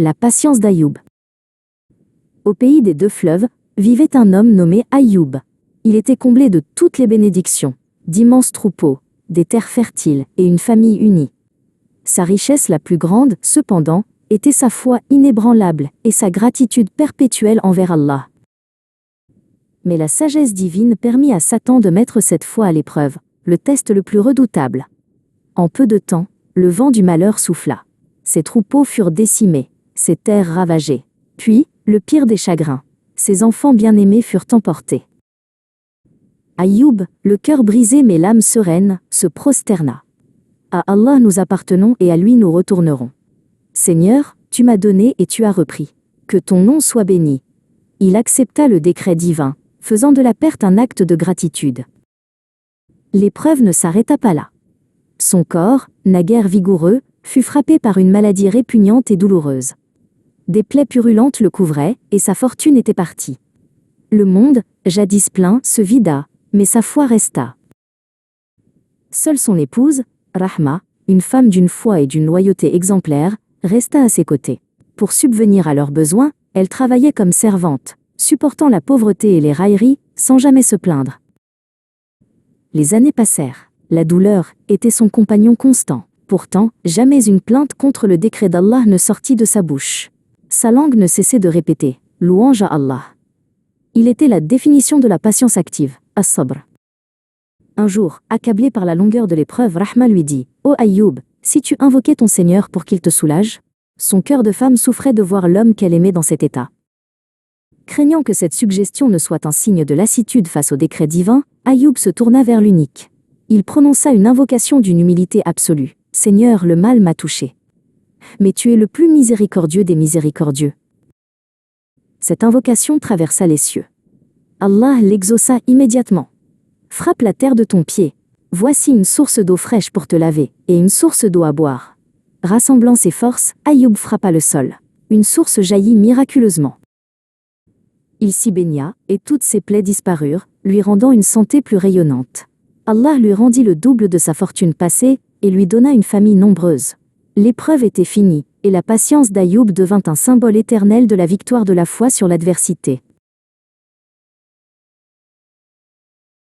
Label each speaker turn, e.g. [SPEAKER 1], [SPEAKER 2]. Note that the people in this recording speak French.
[SPEAKER 1] La patience d'Ayoub. Au pays des deux fleuves, vivait un homme nommé Ayoub. Il était comblé de toutes les bénédictions, d'immenses troupeaux, des terres fertiles et une famille unie. Sa richesse la plus grande, cependant, était sa foi inébranlable et sa gratitude perpétuelle envers Allah. Mais la sagesse divine permit à Satan de mettre cette foi à l'épreuve, le test le plus redoutable. En peu de temps, le vent du malheur souffla. Ses troupeaux furent décimés, ses terres ravagées. Puis, le pire des chagrins, ses enfants bien-aimés furent emportés. Ayoub, le cœur brisé mais l'âme sereine, se prosterna. À Allah nous appartenons et à lui nous retournerons. Seigneur, tu m'as donné et tu as repris. Que ton nom soit béni. Il accepta le décret divin, faisant de la perte un acte de gratitude. L'épreuve ne s'arrêta pas là. Son corps, naguère vigoureux, fut frappé par une maladie répugnante et douloureuse. Des plaies purulentes le couvraient, et sa fortune était partie. Le monde, jadis plein, se vida, mais sa foi resta. Seule son épouse, Rahma, une femme d'une foi et d'une loyauté exemplaires, resta à ses côtés. Pour subvenir à leurs besoins, elle travaillait comme servante, supportant la pauvreté et les railleries, sans jamais se plaindre. Les années passèrent. La douleur était son compagnon constant. Pourtant, jamais une plainte contre le décret d'Allah ne sortit de sa bouche. Sa langue ne cessait de répéter « Louange à Allah ». Il était la définition de la patience active, as-sabr. Un jour, accablé par la longueur de l'épreuve, Rahma lui dit « Ô Ayoub, si tu invoquais ton Seigneur pour qu'il te soulage ?» Son cœur de femme souffrait de voir l'homme qu'elle aimait dans cet état. Craignant que cette suggestion ne soit un signe de lassitude face au décret divin, Ayoub se tourna vers l'unique. Il prononça une invocation d'une humilité absolue. « Seigneur, le mal m'a touché. Mais tu es le plus miséricordieux des miséricordieux. » Cette invocation traversa les cieux. Allah l'exauça immédiatement. « Frappe la terre de ton pied. Voici une source d'eau fraîche pour te laver, et une source d'eau à boire. » Rassemblant ses forces, Ayoub frappa le sol. Une source jaillit miraculeusement. Il s'y baigna, et toutes ses plaies disparurent, lui rendant une santé plus rayonnante. Allah lui rendit le double de sa fortune passée, et lui donna une famille nombreuse. L'épreuve était finie, et la patience d'Ayoub devint un symbole éternel de la victoire de la foi sur l'adversité.